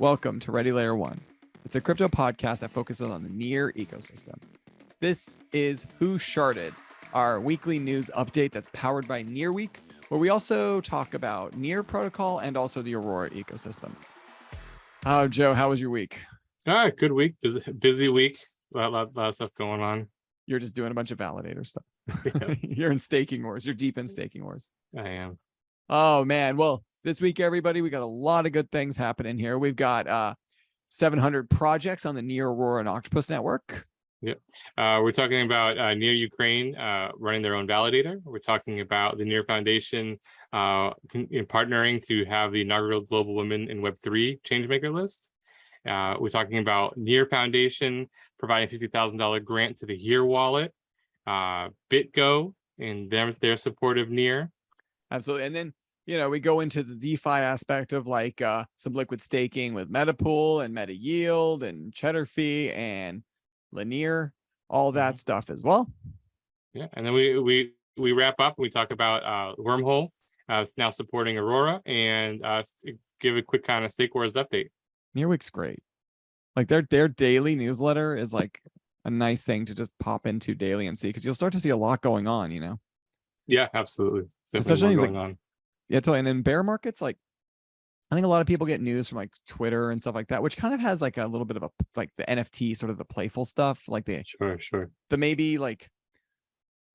Welcome to Ready Layer 1. It's a crypto podcast that focuses on the NEAR ecosystem. This is Who Sharded, our weekly news update that's powered by NEARWEEK, where we also talk about NEARprotocol and also the Aurora ecosystem. Oh, Joe, how was your week? Good week. Busy week. A lot of stuff going on. You're just doing a bunch of validator stuff. Yeah. You're in staking wars. You're deep in staking wars. I am. Oh, man. Well, this week, everybody, we got a lot of good things happening here. We've got 700 projects on the NEAR, Aurora, and Octopus network. Yep. We're talking about NEAR Ukraine running their own validator. We're talking about the NEAR Foundation partnering to have the inaugural Global Women in Web3 Changemaker list. We're talking about NEAR Foundation providing $50,000 grant to the Here wallet, Bitco and their support of NEAR. Absolutely. And then, we go into the DeFi aspect of like some liquid staking with Metapool and Meta Yield and Cheddar Fee and Linear, all that stuff as well. Yeah, and then we wrap up. We talk about Wormhole now supporting Aurora, and give a quick kind of Stakewars update. NEARWEEK's great. Like their daily newsletter is like a nice thing to just pop into daily and see, because you'll start to see a lot going on. Yeah, absolutely. Especially things going on. Yeah, totally. And in bear markets, like I think a lot of people get news from like Twitter and stuff like that, which kind of has like a little bit of a like the NFT sort of the playful stuff, like the the maybe like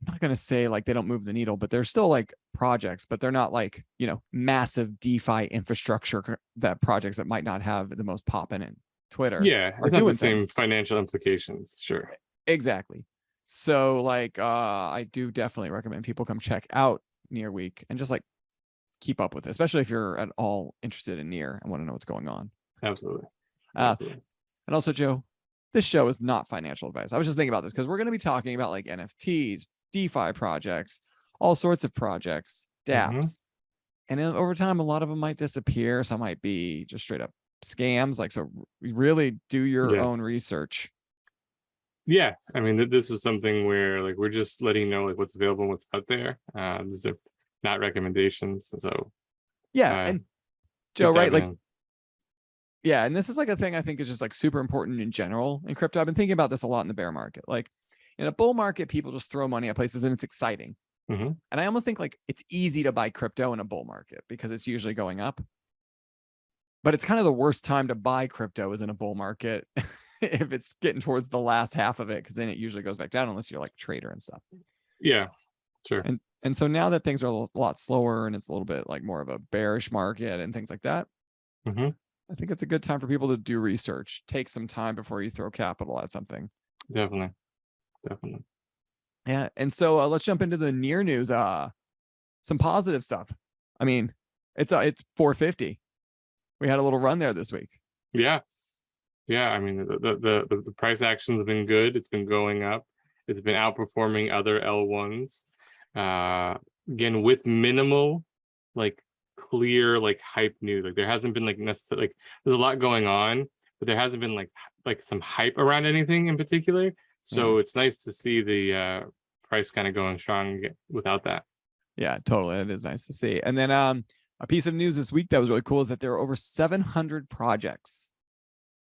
I'm not gonna say like they don't move the needle, but they're still like projects, but they're not like massive DeFi infrastructure that projects that might not have the most popping in Twitter. Yeah, it's not the same financial implications. Sure, exactly. So like I do definitely recommend people come check out NEARWEEK and just like keep up with it, especially if you're at all interested in NEAR and want to know what's going on. Absolutely. And also, Joe, this show is not financial advice. I was just thinking about this because we're going to be talking about like NFTs, DeFi projects, all sorts of projects, dApps. And then over time, a lot of them might disappear. Some might be just straight up scams. Like, so really do your own research. Yeah, I mean, this is something where like we're just letting you know like what's available and what's out there. These are not recommendations. So and Joe, right? Like, yeah, and this is like a thing I think is just like super important in general in crypto. I've been thinking about this a lot in the bear market. Like in a bull market, people just throw money at places and it's exciting. And I almost think like it's easy to buy crypto in a bull market because it's usually going up. But it's kind of the worst time to buy crypto is in a bull market if it's getting towards the last half of it, because then it usually goes back down unless you're like a trader and stuff. Yeah, sure. And so now that things are a lot slower and it's a little bit like more of a bearish market and things like that, I think it's a good time for people to do research. Take some time before you throw capital at something. Definitely. Yeah. And so let's jump into the NEAR news. Some positive stuff. I mean, it's 450. We had a little run there this week. Yeah. I mean, the price action has been good. It's been going up. It's been outperforming other L1s. Again, with minimal like clear like hype news. Like there hasn't been like necessarily like there's a lot going on, but there hasn't been like some hype around anything in particular. So it's nice to see the price kind of going strong without that. Yeah, totally. It is nice to see. And then a piece of news this week that was really cool is that there are over 700 projects.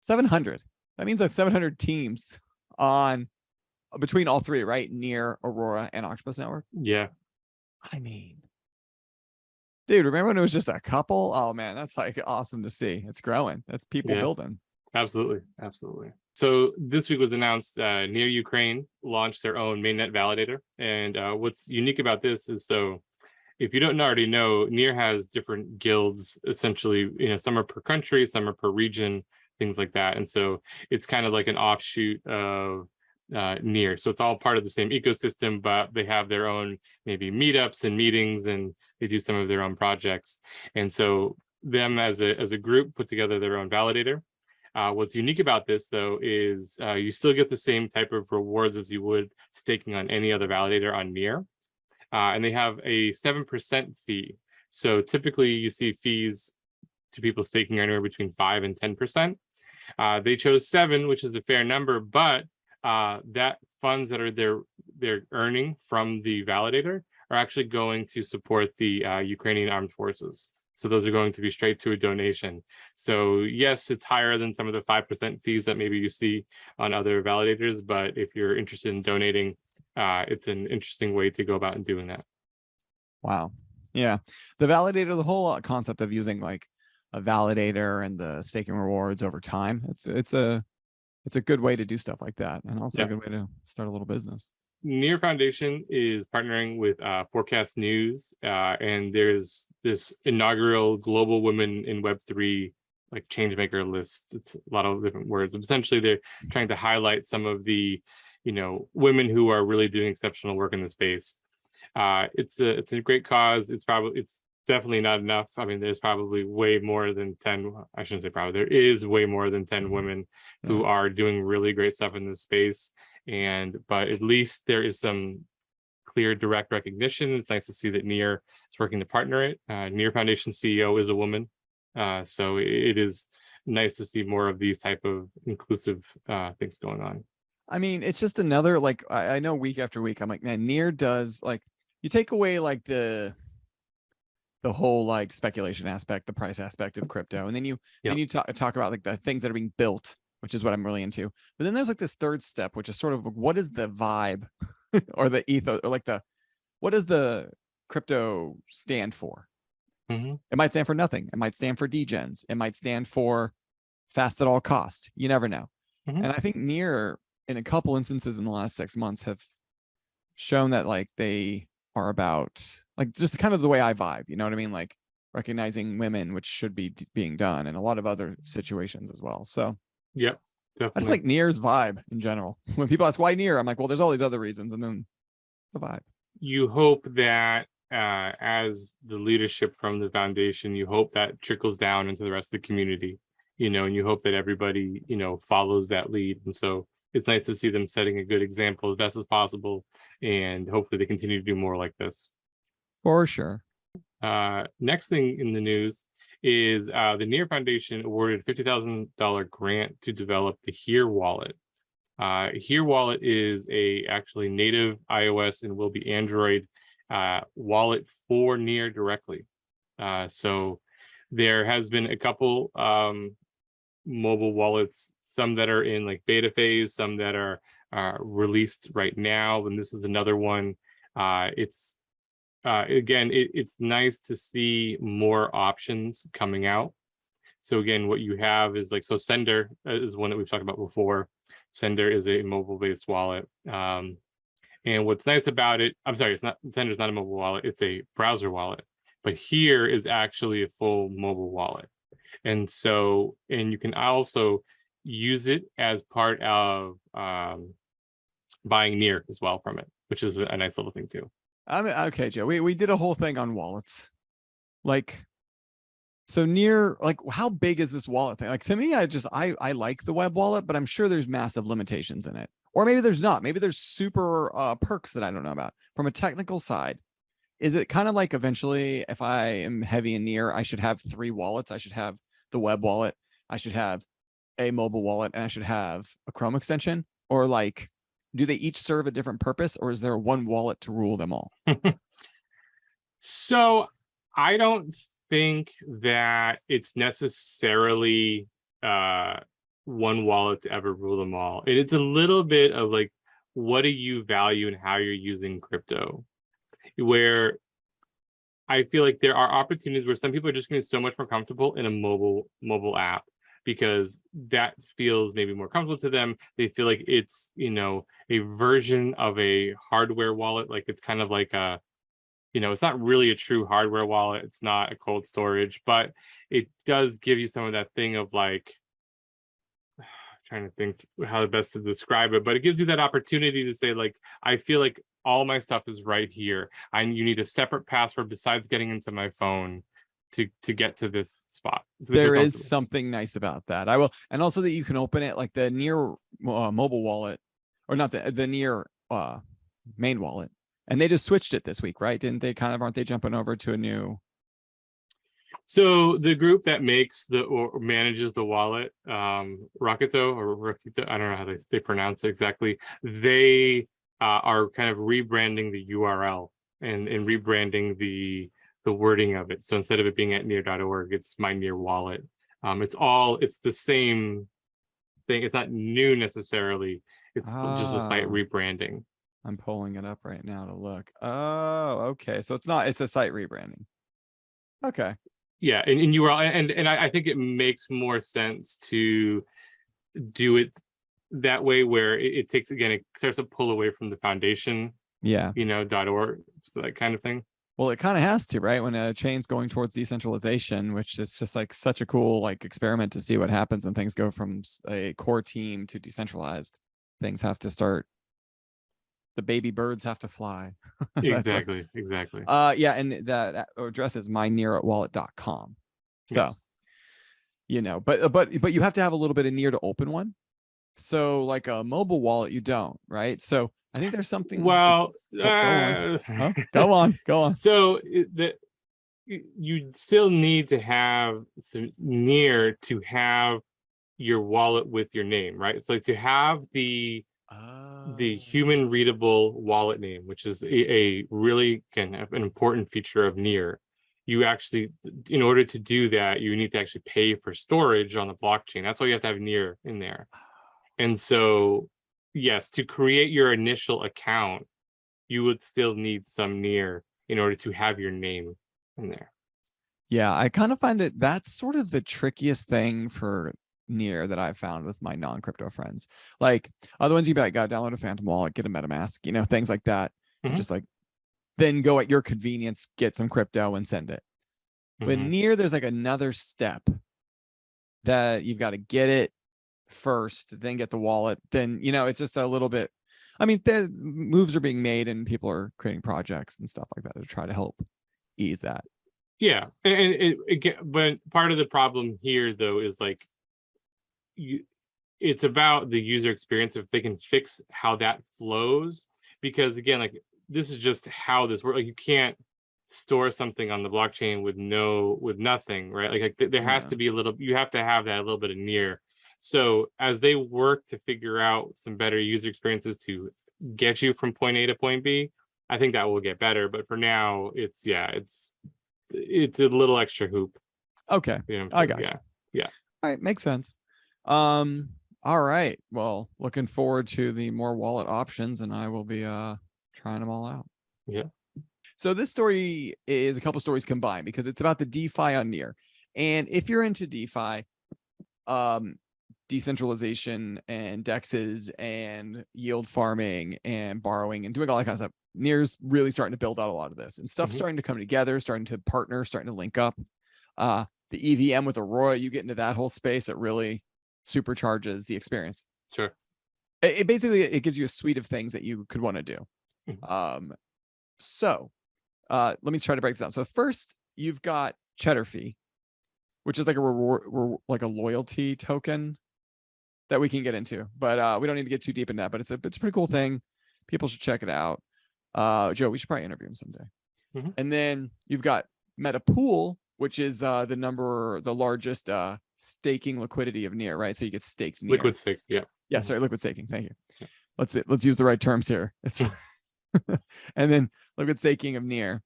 700. That means that 700 teams on between all three, right? NEAR, Aurora, and Octopus Network. Yeah. I mean, dude, remember when it was just a couple? Oh man, that's like awesome to see. It's growing. That's people building. Absolutely. So this week was announced NEAR Ukraine launched their own mainnet validator. And what's unique about this is, so if you don't already know, NEAR has different guilds, essentially, some are per country, some are per region, things like that. And so it's kind of like an offshoot of NEAR. So it's all part of the same ecosystem, but they have their own maybe meetups and meetings, and they do some of their own projects. And so them as a group put together their own validator. What's unique about this though is you still get the same type of rewards as you would staking on any other validator on NEAR. And they have a 7% fee. So typically you see fees to people staking anywhere between 5 and 10%. They chose 7, which is a fair number, but that funds that are they're earning from the validator are actually going to support the Ukrainian armed forces. So those are going to be straight to a donation. So yes, it's higher than some of the 5% fees that maybe you see on other validators, but if you're interested in donating, it's an interesting way to go about doing that. Wow. Yeah. The validator, the whole concept of using like a validator and the staking rewards over time, it's a good way to do stuff like that, and also a good way to start a little business. NEAR Foundation is partnering with Forecast News, and there's this inaugural Global Women in Web3 like changemaker list. It's a lot of different words. Essentially, they're trying to highlight some of the, women who are really doing exceptional work in the space. It's a great cause. It's definitely not enough. I mean, there's probably way more than 10. I shouldn't say probably. There is way more than 10 women who are doing really great stuff in this space. But at least there is some clear direct recognition. It's nice to see that NEAR is working to partner it. NEAR Foundation CEO is a woman. So it is nice to see more of these type of inclusive things going on. I mean, it's just another, like, I know week after week, I'm like, man, NEAR does, like, you take away like the whole like speculation aspect, the price aspect of crypto, and then you talk about like the things that are being built, which is what I'm really into. But then there's like this third step, which is sort of what is the vibe or the ethos, or like what does the crypto stand for? It might stand for nothing. It might stand for degens. It might stand for fast at all costs. You never know. And I think NEAR, in a couple instances in the last 6 months, have shown that like they are about like just kind of the way I vibe, you know what I mean? Like recognizing women, which should be being done, and a lot of other situations as well. So yeah, definitely. I just like NEAR's vibe in general. When people ask why NEAR, I'm like, well, there's all these other reasons, and then the vibe. You hope that as the leadership from the foundation, you hope that trickles down into the rest of the community, and you hope that everybody, follows that lead. And so it's nice to see them setting a good example as best as possible, and hopefully they continue to do more like this. For sure. Next thing in the news is the NEAR Foundation awarded a $50,000 grant to develop the Here wallet. Here wallet is actually native iOS and will be Android wallet for NEAR directly. So there has been a couple mobile wallets, some that are in like beta phase, some that are released right now, and this is another one. It's nice to see more options coming out. So again, what you have is like, so Sender is one that we've talked about before. Sender is a mobile-based wallet. And what's nice about it, Sender's not a mobile wallet, it's a browser wallet. But Here is actually a full mobile wallet. And you can also use it as part of buying NEAR as well from it, which is a nice little thing too. Okay, Joe. We did a whole thing on wallets. Like, so NEAR, like, how big is this wallet thing? Like, to me, I like the web wallet, but I'm sure there's massive limitations in it. Or maybe there's not. Maybe there's super perks that I don't know about. From a technical side, is it kind of like eventually, if I am heavy in NEAR, I should have 3 wallets? I should have the web wallet, I should have a mobile wallet, and I should have a Chrome extension? Or like, do they each serve a different purpose, or is there one wallet to rule them all? So I don't think that it's necessarily one wallet to ever rule them all. It's a little bit of like, what do you value and how you're using crypto? Where I feel like there are opportunities where some people are just going to be so much more comfortable in a mobile app, because that feels maybe more comfortable to them. They feel like it's, a version of a hardware wallet. Like it's kind of like it's not really a true hardware wallet. It's not a cold storage, but it does give you some of that thing of like, I'm trying to think how best to describe it, but it gives you that opportunity to say like, I feel like all my stuff is right here. You need a separate password besides getting into my phone to get to this spot. So there is something nice about that. I will, and also that you can open it like the NEAR mobile wallet, or not the NEAR main wallet. And they just switched it this week, right? Didn't they? Aren't they jumping over to a new? So the group that makes or manages the wallet, Rakito, I don't know how they pronounce it exactly. They are kind of rebranding the URL and rebranding the the wording of it. So instead of it being at NEAR.org, it's my NEAR wallet. It's the same thing. It's not new necessarily. It's just a site rebranding. I'm pulling it up right now to look. Oh, okay. So it's a site rebranding. Okay. Yeah, and you are, and I think it makes more sense to do it that way, where it takes, again, it starts to pull away from the foundation. Yeah. .org, so that kind of thing. Well, it kind of has to, right? When a chain's going towards decentralization, which is just like such a cool like experiment to see what happens when things go from a core team to decentralized. Things have to start. The baby birds have to fly. Exactly. Yeah, and that address is mynear@wallet.com. So, yes. But you have to have a little bit of NEAR to open one. So like a mobile wallet, you don't, right? So I think there's something. Well, go on. So you still need to have some NEAR to have your wallet with your name, right? So to have the human readable wallet name, which is a really an important feature of NEAR. You actually, in order to do that, you need to actually pay for storage on the blockchain. That's why you have to have NEAR in there. And so, yes, to create your initial account, you would still need some NEAR in order to have your name in there. Yeah, I kind of find that's sort of the trickiest thing for NEAR that I've found with my non-crypto friends. Like other ones, you got to download a Phantom wallet, get a MetaMask, things like that. And just like then go at your convenience, get some crypto and send it. With NEAR, there's like another step that you've got to get it first, then get the wallet. Then, it's just a little bit, the moves are being made and people are creating projects and stuff like that to try to help ease that. Yeah. And but part of the problem here though is like, it's about the user experience, if they can fix how that flows, because again, like this is just how this works. Like you can't store something on the blockchain with nothing, right? Like there has to be you have to have that a little bit of NEAR. So as they work to figure out some better user experiences to get you from point A to point B, I think that will get better. But for now, it's a little extra hoop. Okay. I got you. Yeah. All right. Makes sense. All right. Well, looking forward to the more wallet options, and I will be trying them all out. Yeah. So this story is a couple stories combined because it's about the DeFi on NEAR. And if you're into DeFi, decentralization and DEXs and yield farming and borrowing and doing all that kind of stuff, NEAR's really starting to build out a lot of this, and stuff's starting to come together, starting to partner, starting to link up. The EVM with Aurora, you get into that whole space, it really supercharges the experience. Sure. It basically, it gives you a suite of things that you could want to do. So let me try to break this down. So first, you've got Cheddar Fee, which is like a reward, like a loyalty token that we can get into, but we don't need to get too deep in that. But it's a pretty cool thing. People should check it out. Joe, we should probably interview him someday. And then you've got Metapool, which is the largest staking liquidity of NEAR, right? So you get staked NEAR. Liquid stake, yeah. Yeah, sorry, liquid staking. Thank you. Yeah. Let's use the right terms here. It's and then liquid staking of NEAR.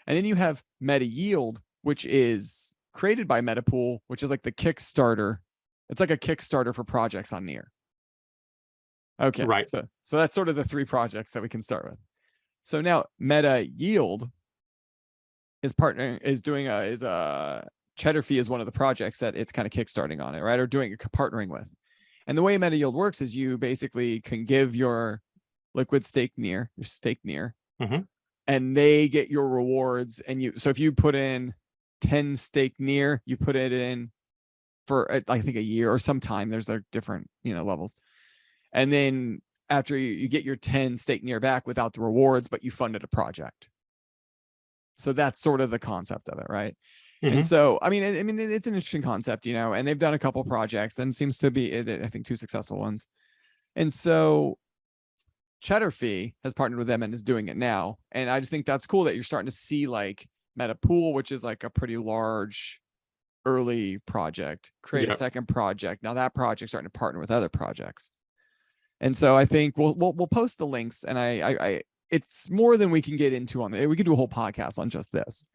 And then you have Meta Yield, which is created by Metapool, which is like the Kickstarter. It's like a Kickstarter for projects on NEAR. Okay, right. So that's sort of the three projects that we can start with. So now Meta Yield is Cheddar Fee is one of the projects that it's kind of kickstarting on it, right? Or partnering with. And the way Meta Yield works is you basically can give your liquid stake NEAR, your stake NEAR, and they get your rewards. And so if you put in 10 stake NEAR, you put it in for I think a year or some time. There's like different levels, and then after you get your 10 stake NEAR back without the rewards, but you funded a project. So that's sort of the concept of it, right? And so I mean it's an interesting concept, and they've done a couple projects and seems to be, I think, 2 successful ones. And so Cheddar Fee has partnered with them and is doing it now. And I just think that's cool that you're starting to see like Metapool, which is like a pretty large early project, create a second project. Now that project's starting to partner with other projects. And so I think we'll post the links, and it's more than we can get into on it. We could do a whole podcast on just this.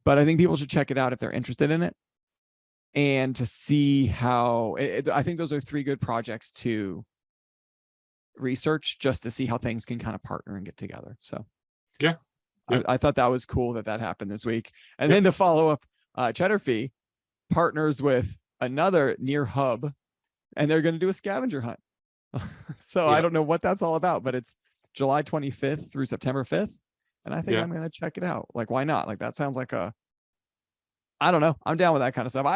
But I think people should check it out if they're interested in it, and to see how I think those are 3 good projects to research, just to see how things can kind of partner and get together. So yeah, I thought that was cool that happened this week. And then to follow up, Cheddar Fee partners with another NEAR hub, and they're going to do a scavenger hunt. So I don't know what that's all about, but it's July 25th through September 5th. And I think I'm going to check it out. Like, why not? Like, that sounds like I don't know. I'm down with that kind of stuff.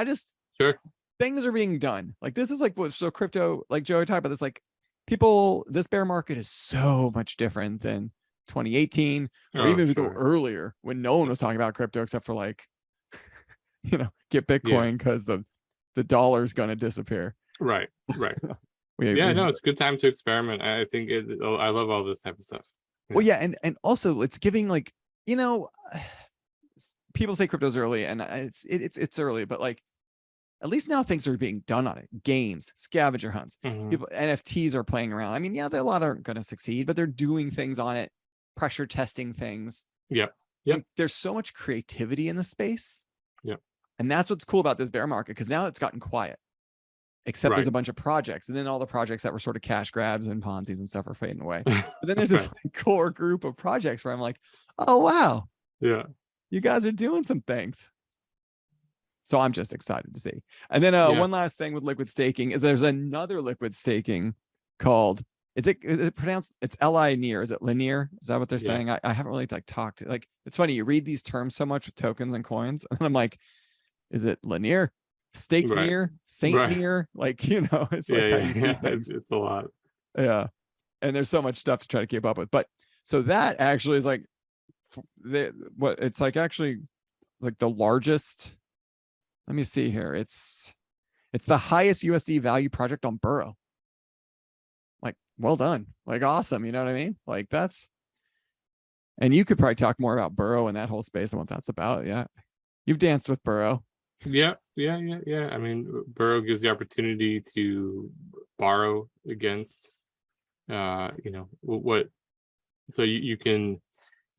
Things are being done. Like, this is like, so crypto, like Joey talked about this, like this bear market is so much different than 2018, or even if we go earlier when no one was talking about crypto except for like, get Bitcoin because the dollar is going to disappear. Right. No, it's a good time to experiment. I think I love all this type of stuff. Well, yeah, and also it's giving, like, people say crypto's early, and it's early, but like at least now things are being done on it. Games, scavenger hunts, people, NFTs are playing around. I mean, yeah, a lot aren't going to succeed, but they're doing things on it, pressure testing things. Yep. There's so much creativity in the space. Yep. And that's what's cool about this bear market, because now it's gotten quiet. Except there's a bunch of projects, and then all the projects that were sort of cash grabs and Ponzi's and stuff are fading away. But then there's this like, core group of projects where I'm like, oh wow, you guys are doing some things. So I'm just excited to see. And then one last thing with liquid staking is there's another liquid staking called, is it pronounced, it's NEAR? Is it linear? Is that what they're saying? I haven't really talked, like, it's funny, you read these terms so much with tokens and coins, and I'm like, is it linear? Staked NEAR, Saint NEAR, like, it's like how you see things. It's a lot. Yeah. And there's so much stuff to try to keep up with. But so that actually is like it's like actually like the largest. Let me see here. It's the highest USD value project on Burrow. Like, well done. Like, awesome. You know what I mean? Like, and you could probably talk more about Burrow and that whole space and what that's about. Yeah. You've danced with Burrow. Yeah. I mean, Burrow gives the opportunity to borrow against, what. So you can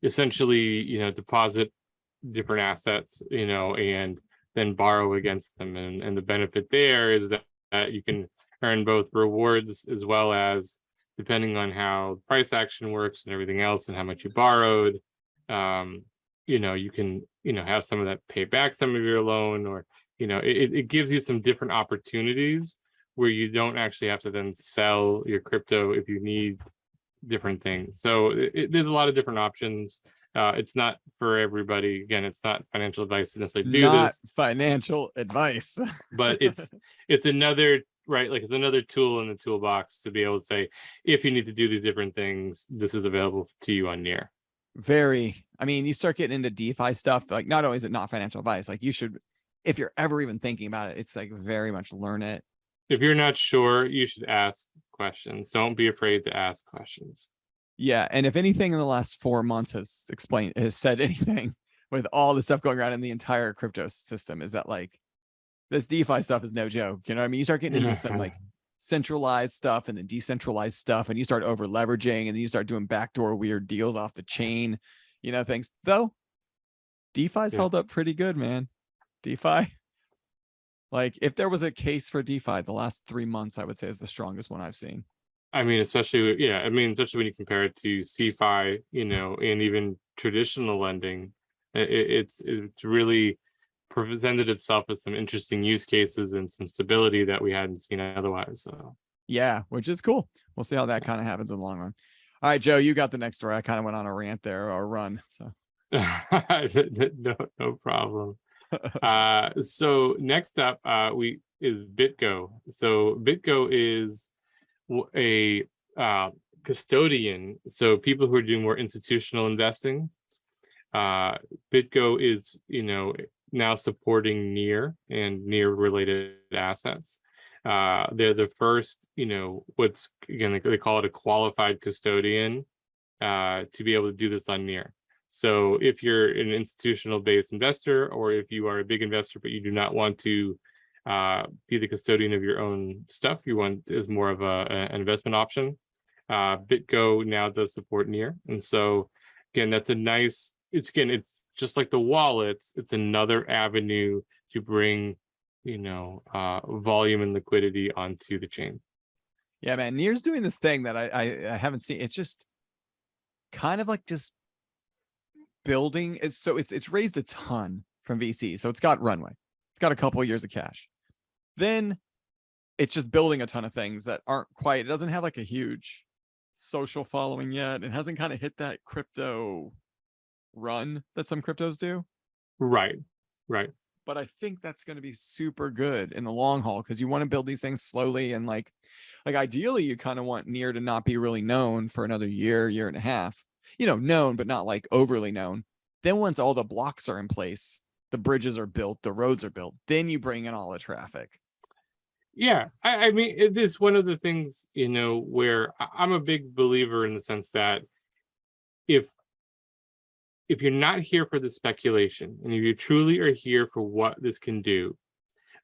essentially, deposit different assets, and then borrow against them. And the benefit there is that you can earn both rewards as well as, depending on how price action works and everything else and how much you borrowed, you can, have some of that pay back some of your loan, or, it gives you some different opportunities where you don't actually have to then sell your crypto if you need different things. So there's a lot of different options. It's not for everybody. Again, it's not financial advice to necessarily do this. Financial advice. But it's another, right? Like, it's another tool in the toolbox to be able to say, if you need to do these different things, this is available to you on NEAR. I mean, you start getting into DeFi stuff, like, not only is it not financial advice, like, you should, if you're ever even thinking about it, it's like very much learn it. If you're not sure, you should ask questions. Don't be afraid to ask questions. Yeah. And if anything in the last 4 months has said anything with all the stuff going around in the entire crypto system, is that, like, this DeFi stuff is no joke. You know what I mean? You start getting into some like centralized stuff and then decentralized stuff, and you start over leveraging, and then you start doing backdoor weird deals off the chain, things. Though DeFi's held up pretty good, man. DeFi, like, if there was a case for DeFi, the last 3 months, I would say, is the strongest one I've seen. I mean, especially when you compare it to CeFi, and even traditional lending, it's really presented itself as some interesting use cases and some stability that we hadn't seen otherwise. So yeah, which is cool. We'll see how that kind of happens in the long run. All right, Joe, you got the next story. I kind of went on a rant there, or a run. So no problem. So next up is Bitco. So Bitco is a custodian. So people who are doing more institutional investing. Bitco is, now supporting NEAR and NEAR related assets. They're the first, they call it a qualified custodian to be able to do this on NEAR. So if you're an institutional based investor, or if you are a big investor but you do not want to be the custodian of your own stuff, you want as more of an investment option, Bitco now does support NEAR, and so again, that's a nice. It's just like the wallets. It's another avenue to bring, volume and liquidity onto the chain. Yeah, man, NEAR's doing this thing that I haven't seen. It's just kind of like just building. It's raised a ton from VC, so it's got runway. It's got a couple of years of cash. Then it's just building a ton of things that aren't quite. It doesn't have like a huge social following yet. It hasn't kind of hit that crypto run that some cryptos do. Right. But I think that's going to be super good in the long haul, because you want to build these things slowly, and like ideally you kind of want NEAR to not be really known for another year and a half, known but not like overly known. Then once all the blocks are in place, the bridges are built, the roads are built, then you bring in all the traffic. Yeah, I mean, it is one of the things, where I'm a big believer in the sense that if you're not here for the speculation, and if you truly are here for what this can do,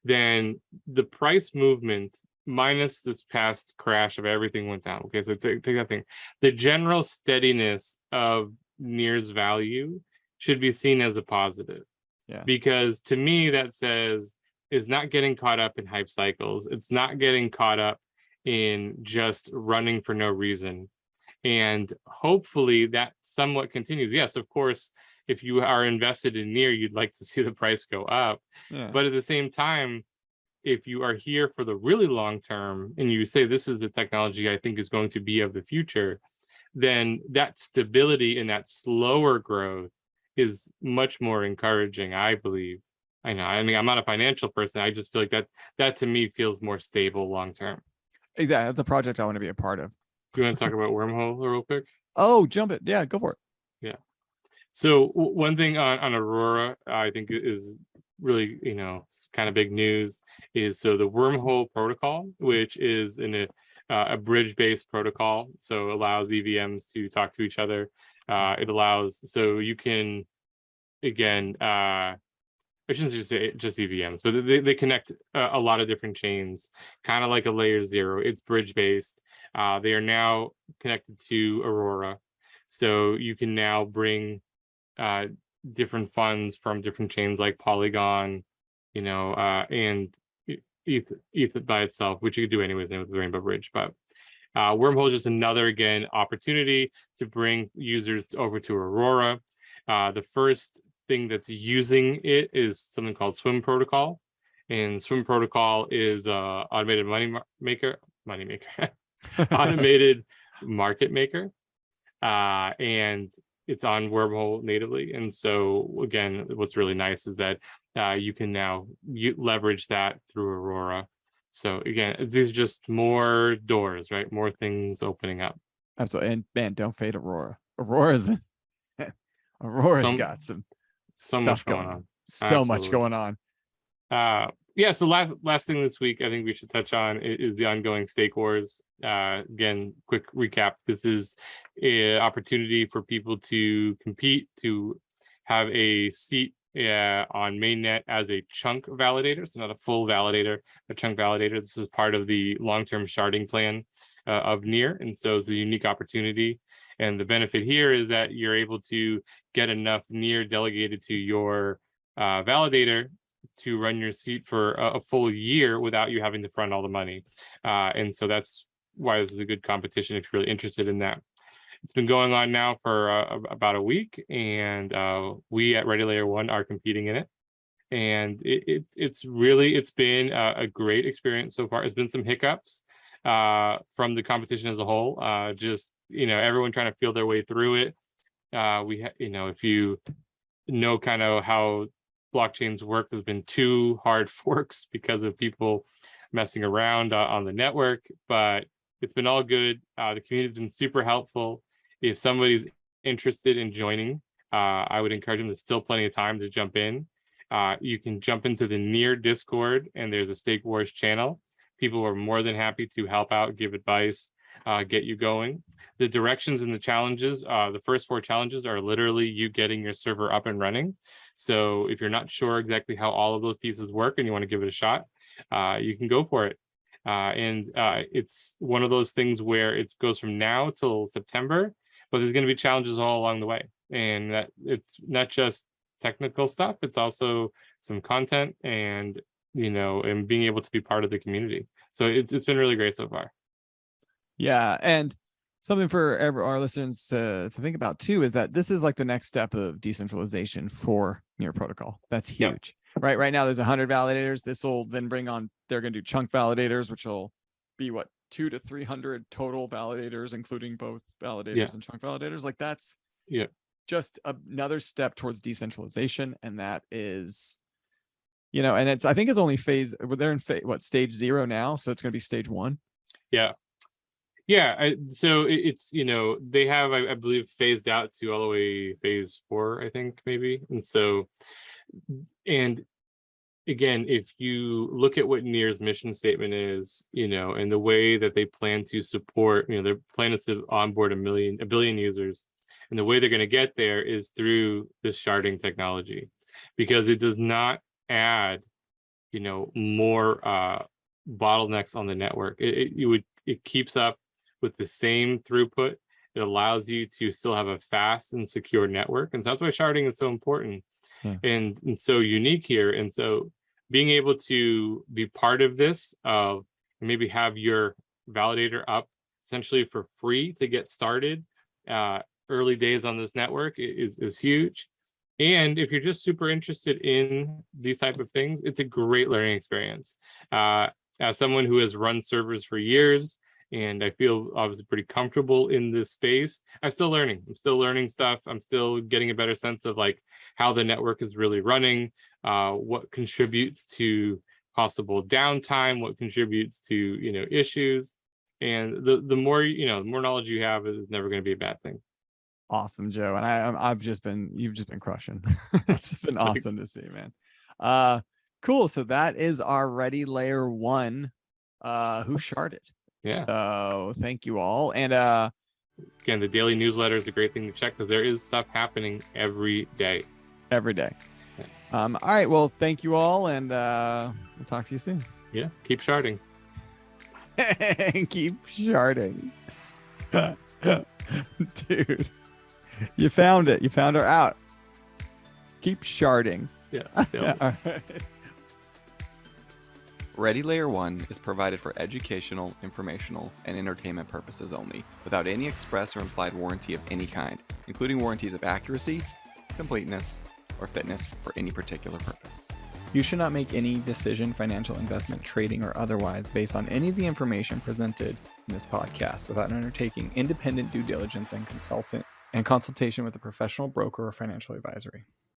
then the price movement, minus this past crash of everything went down. Okay, so take that thing. The general steadiness of NEAR's value should be seen as a positive. Yeah. Because to me, that says is not getting caught up in hype cycles. It's not getting caught up in just running for no reason. And hopefully that somewhat continues. Yes, of course, if you are invested in NEAR, you'd like to see the price go up. Yeah. But at the same time, if you are here for the really long term and you say this is the technology I think is going to be of the future, then that stability and that slower growth is much more encouraging, I believe. I mean, I'm not a financial person. I just feel like that to me feels more stable long term. Exactly. That's a project I want to be a part of. Do you want to talk about Wormhole real quick? Oh, jump it. Yeah, go for it. Yeah. So one thing on Aurora, I think is really, kind of big news is so the Wormhole protocol, which is a bridge-based protocol, so allows EVMs to talk to each other. It allows, so you can, again, I shouldn't just say just EVMs, but they connect a lot of different chains, kind of like a layer 0. It's bridge-based. They are now connected to Aurora. So you can now bring different funds from different chains like Polygon, and ETH by itself, which you could do anyways with the Rainbow Bridge. But Wormhole is just another, again, opportunity to bring users over to Aurora. The first thing that's using it is something called Swim Protocol. And Swim Protocol is automated automated market maker. And it's on Wormhole natively. And so again, what's really nice is that you can now leverage that through Aurora. So again, these are just more doors, right? More things opening up. Absolutely. And man, don't fade Aurora. Aurora's got some stuff going on. So much going on. Yeah, so last thing this week I think we should touch on is the ongoing Stakewars. Again, quick recap. This is an opportunity for people to compete, to have a seat on mainnet as a chunk validator, so not a full validator, a chunk validator. This is part of the long-term sharding plan of NEAR, and so it's a unique opportunity. And the benefit here is that you're able to get enough NEAR delegated to your validator to run your seat for a full year without you having to front all the money. And so that's why this is a good competition if you're really interested in that. It's been going on now for about a week, and we at Ready Layer 1 are competing in it. And it's been a great experience so far. It's been some hiccups from the competition as a whole. Just, everyone trying to feel their way through it. If you know kind of how blockchains work, there's been 2 hard forks because of people messing around on the network, but it's been all good. The community's been super helpful. If somebody's interested in joining, I would encourage them. There's still plenty of time to jump in. You can jump into the NEAR Discord, and there's a Stakewars channel. People are more than happy to help out, give advice, get you going. The directions and the challenges, the first 4 challenges are literally you getting your server up and running. So if you're not sure exactly how all of those pieces work and you want to give it a shot, you can go for it. It's one of those things where it goes from now till September, but there's going to be challenges all along the way. And that it's not just technical stuff, it's also some content and, and being able to be part of the community. So it's been really great so far. Yeah. And something for our listeners to think about too is that this is like the next step of decentralization for NEAR protocol. That's huge. Yep. Right now there's 100 validators. This will then bring on, they're going to do chunk validators, which will be what, 200 to 300 total validators, including both validators and chunk validators. Like that's just another step towards decentralization. And that is, and I think it's only they're in stage 0 now. So it's going to be stage 1. Yeah. Yeah. So it's, they have, I believe, phased out to all the way phase 4, I think, maybe. And so, and again, if you look at what NEAR's mission statement is, and the way that they plan to support, their plan is to onboard a billion users. And the way they're going to get there is through this sharding technology, because it does not add, more bottlenecks on the network. It keeps up with the same throughput. It allows you to still have a fast and secure network. And so that's why sharding is so important and so unique here. And so being able to be part of this, maybe have your validator up essentially for free to get started, early days on this network is huge. And if you're just super interested in these type of things, it's a great learning experience. As someone who has run servers for years, and I feel obviously pretty comfortable in this space, I'm still learning. I'm still learning stuff. I'm still getting a better sense of like how the network is really running, what contributes to possible downtime, what contributes to, issues. And the more, the more knowledge you have is never going to be a bad thing. Awesome, Joe. And you've just been crushing. It's just been awesome to see, man. Cool. So that is our Ready Layer 1, Who Sharded. Yeah. So thank you all. And again, the daily newsletter is a great thing to check because there is stuff happening every day. Every day. Yeah. All right. Well, thank you all, and we'll talk to you soon. Yeah. Keep sharding. Keep sharding. Dude. You found it. You found her out. Keep sharding. Yeah. All right. Ready Layer 1 is provided for educational, informational, and entertainment purposes only, without any express or implied warranty of any kind, including warranties of accuracy, completeness, or fitness for any particular purpose. You should not make any decision, financial, investment, trading, or otherwise based on any of the information presented in this podcast without undertaking independent due diligence and consultation with a professional broker or financial advisory.